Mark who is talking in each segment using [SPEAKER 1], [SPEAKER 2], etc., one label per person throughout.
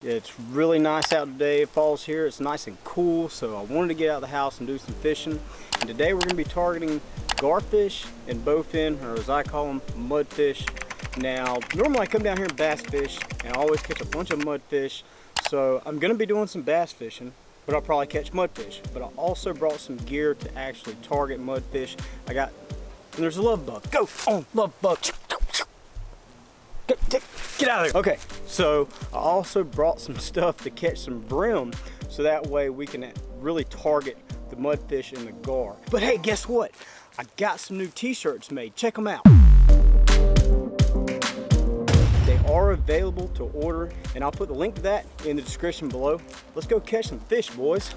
[SPEAKER 1] It's really nice out today. Fall's here. It's nice and cool, so I wanted to get out of the house and do some fishing. And today we're going to be targeting garfish and bowfin, or as I call them, mudfish. Now, normally I come down here and bass fish, and I always catch a bunch of mudfish. So I'm going to be doing some bass fishing, but I'll probably catch mudfish. But I also brought some gear to actually target mudfish. And there's a love bug. Go on, love bug. Get out of there. Okay, so I also brought some stuff to catch some brim, so that way we can really target the mudfish in the gar. But hey, guess what? I got some new t-shirts made. Check them out. They are available to order, and I'll put the link to that in the description below. Let's go catch some fish, boys.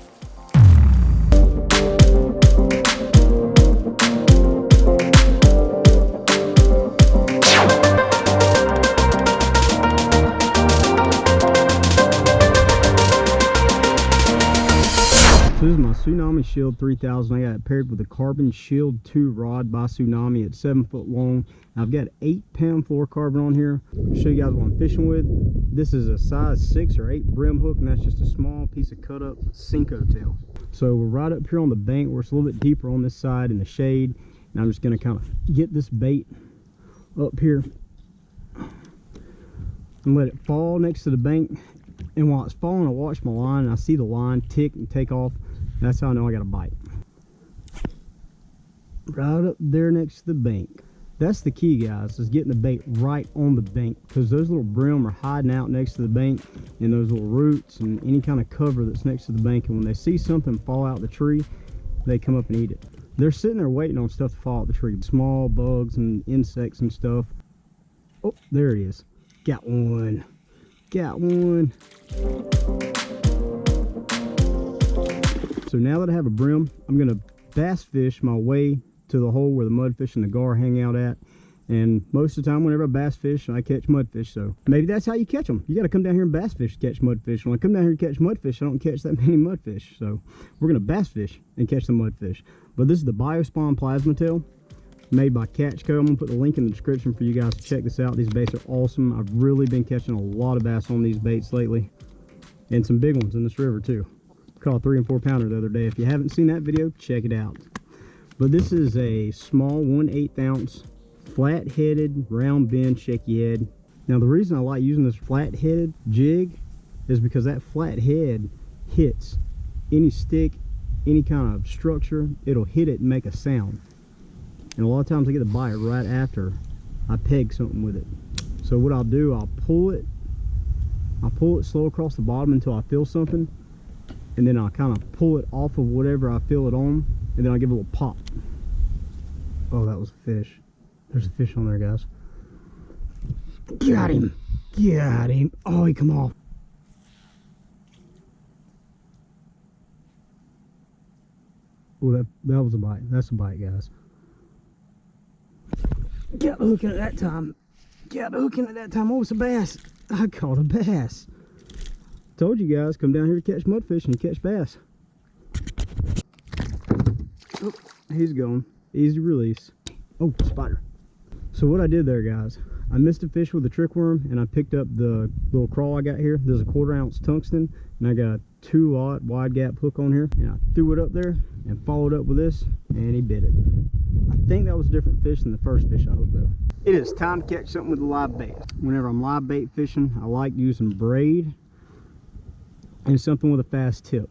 [SPEAKER 1] So this is my Tsunami Shield 3000. I got it paired with a Carbon Shield 2 rod by Tsunami. It's 7 foot long. I've got 8-pound fluorocarbon on here. I'll show you guys what I'm fishing with. This is a size 6 or 8 brim hook, and that's just a small piece of cut up Cinco tail. So we're right up here on the bank where it's a little bit deeper on this side in the shade. And I'm just gonna kind of get this bait up here and let it fall next to the bank. And while it's falling, I watch my line and I see the line tick and take off. That's how I know I got a bite. Right up there next to the bank. That's the key, guys, is getting the bait right on the bank, because those little brim are hiding out next to the bank in those little roots and any kind of cover that's next to the bank. And when they see something fall out the tree, they come up and eat it. They're sitting there waiting on stuff to fall out the tree. Small bugs and insects and stuff. Oh, there it is. Got one. Got one. So now that I have a brim, I'm gonna bass fish my way to the hole where the mudfish and the gar hang out at. And most of the time, whenever I bass fish, I catch mudfish. So maybe that's how you catch them. You got to come down here and bass fish to catch mudfish. When I come down here to catch mudfish, I don't catch that many mudfish. So we're gonna bass fish and catch some mudfish. But this is the Biospawn Plasma Tail, made by Catch Co. I'm gonna put the link in the description for you guys to check this out. These baits are awesome. I've really been catching a lot of bass on these baits lately, and some big ones in this river too. Caught a 3 and 4 pounder the other day. If you haven't seen that video, check it out. But this is a small 1/8 ounce flat-headed round bend shaky head. Now the reason I like using this flat-headed jig is because that flat head hits any stick, any kind of structure, it'll hit it and make a sound. And a lot of times I get the bite right after I peg something with it. So what I'll do, I'll pull it slow across the bottom until I feel something, and then I'll kind of pull it off of whatever I feel it on, and then I'll give it a little pop. Oh, that was a fish. There's a fish on there, guys. Got him. Got him. Oh, he come off. Oh, that was a bite. That's a bite, guys. Got the hook in at that time. Got the hook in at that time. Oh, it's a bass. I caught a bass. Told you guys, come down here to catch mudfish and catch bass. Oh, he's gone. Easy release. Oh, spider. So what I did there, guys, I missed a fish with a trick worm, and I picked up the little crawl I got here. There's a 1/4 ounce tungsten, and I got a 2-aught wide gap hook on here, and I threw it up there and followed up with this, and he bit it. I think that was a different fish than the first fish I hooked though. It is time to catch something with a live bait. Whenever I'm live bait fishing, I like using braid and something with a fast tip.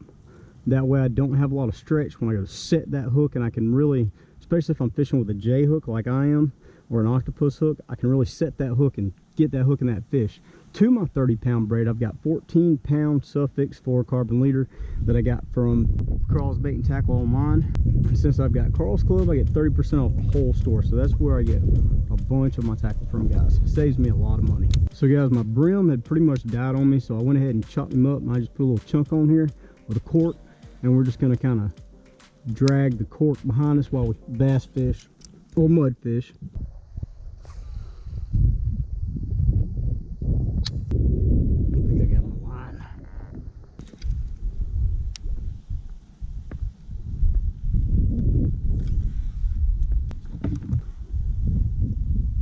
[SPEAKER 1] That way I don't have a lot of stretch when I go to set that hook, and I can really, especially if I'm fishing with a J hook like I am, or an octopus hook, I can really set that hook and get that hook in that fish. To my 30-pound braid, I've got 14-pound Suffix fluorocarbon leader that I got from Carl's Bait and Tackle online. And since I've got Carl's Club, I get 30% off the whole store. So that's where I get a bunch of my tackle from, guys. It saves me a lot of money. So guys, my brim had pretty much died on me, so I went ahead and chopped him up, and I just put a little chunk on here with a cork, and we're just gonna kind of drag the cork behind us while we bass fish or mudfish.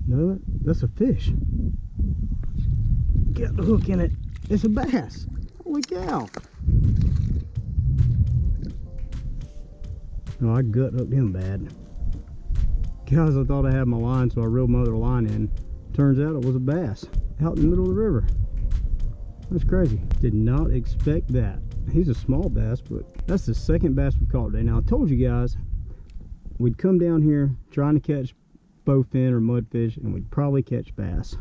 [SPEAKER 1] No, that's a fish. Got the hook in it. It's a bass. Holy cow. No, I gut hooked him bad. Guys, I thought I had my line, so I reeled my other line in. Turns out it was a bass out in the middle of the river. That's crazy. Did not expect that. He's a small bass, but that's the second bass we caught today. Now, I told you guys we'd come down here trying to catch bowfin or mudfish, and we'd probably catch bass.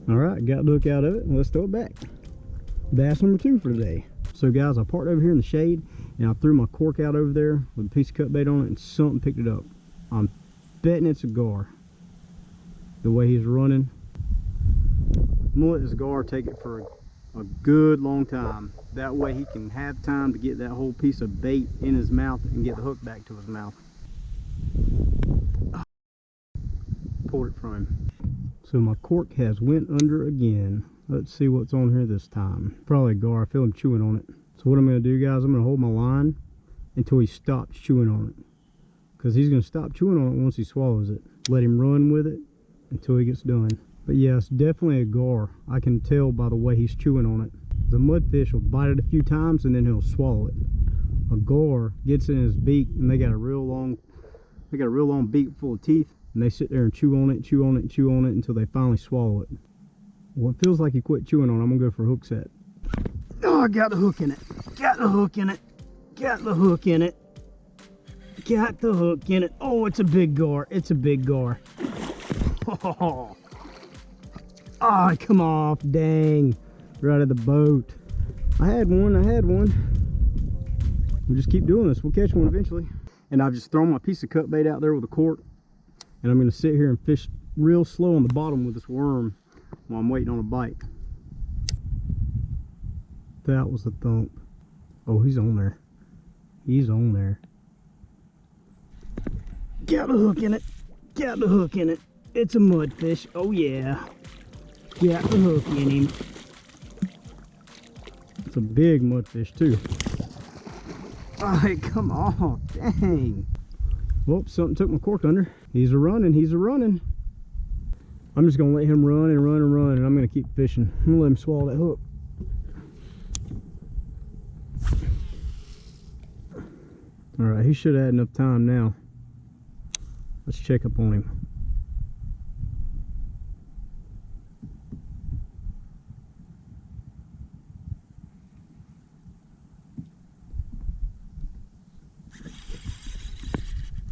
[SPEAKER 1] All right, got the hook out of it, and let's throw it back. Bass number 2 for today. So guys, I parked over here in the shade, and I threw my cork out over there with a piece of cut bait on it, and something picked it up. I'm betting it's a gar. The way he's running. I'm gonna let this gar take it for a good long time. That way he can have time to get that whole piece of bait in his mouth and get the hook back to his mouth. Pulled it from him. So my cork has went under again. Let's see what's on here this time. Probably a gar. I feel him chewing on it. So what I'm going to do, guys, I'm going to hold my line until he stops chewing on it. Because he's going to stop chewing on it once he swallows it. Let him run with it until he gets done. But yeah, it's definitely a gar. I can tell by the way he's chewing on it. The mudfish will bite it a few times and then he'll swallow it. A gar gets in his beak, and they got a real long beak full of teeth, and they sit there and chew on it, chew on it, and chew on it until they finally swallow it. Well, it feels like he quit chewing on it. I'm gonna go for a hook set. Oh, I got the hook in it. Got the hook in it. Got the hook in it. Got the hook in it. Oh, it's a big gar. It's a big gar. Oh, oh, come off. Dang. Right at the boat. I had one. We'll just keep doing this. We'll catch one eventually. And I've just thrown my piece of cut bait out there with a cork. And I'm going to sit here and fish real slow on the bottom with this worm while I'm waiting on a bite. That was a thump. Oh, he's on there. He's on there. Got the hook in it. Got the hook in it. It's a mudfish. Oh yeah. Got the hook in him. It's a big mudfish too. Alright, come on. Dang. Whoop, something took my cork under. He's a running. He's a running. I'm just going to let him run and run and run, and I'm going to keep fishing. I'm going to let him swallow that hook. Alright, he should have had enough time now. Let's check up on him.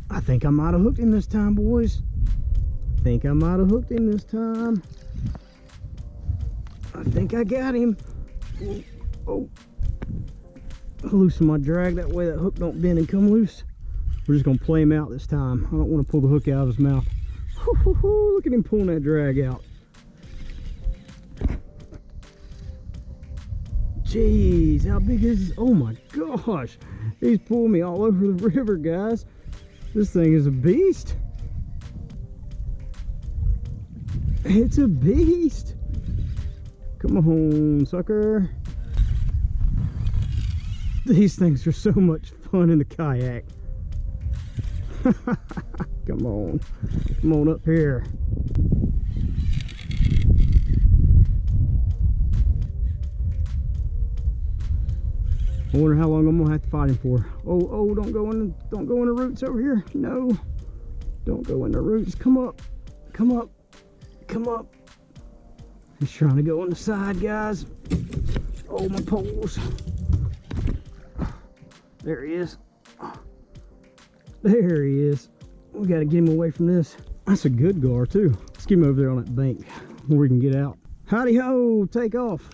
[SPEAKER 1] I think I might have hooked him this time, boys. I think I might have hooked him this time. I think I got him. Oh. I'll loosen my drag, that way that hook don't bend and come loose. We're just going to play him out this time. I don't want to pull the hook out of his mouth. Look at him pulling that drag out. Jeez, how big is this? Oh my gosh. He's pulling me all over the river, guys. This thing is a beast. It's a beast. Come on, sucker. These things are so much fun in the kayak. Come on up here. I wonder how long I'm gonna have to fight him for. Oh, don't go in the roots over here. No, don't go in the roots. Come up. He's trying to go on the side, guys. Oh, my poles. There he is. There he is. We got to get him away from this. That's a good gar too. Let's get him over there on that bank where we can get out. Howdy ho, take off.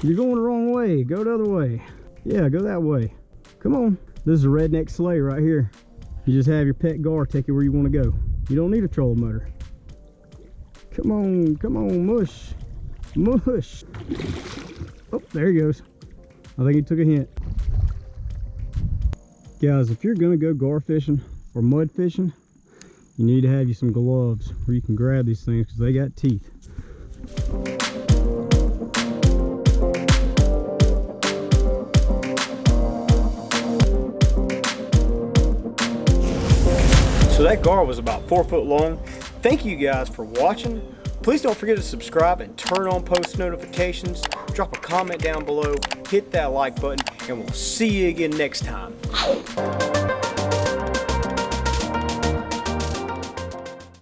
[SPEAKER 1] You're going the wrong way. Go the other way. Yeah, go that way. Come on. This is a redneck sleigh right here. You just have your pet gar take you where you want to go. You don't need a trolling motor. Come on, mush. Oh, there he goes. I think he took a hint. Guys, if you're gonna go gar fishing or mud fishing, you need to have you some gloves where you can grab these things because they got teeth. So that gar was about 4 foot long. Thank you guys for watching.
[SPEAKER 2] Please don't forget to subscribe and turn on post notifications. Drop a comment down below, hit that like button, and we'll see you again next time.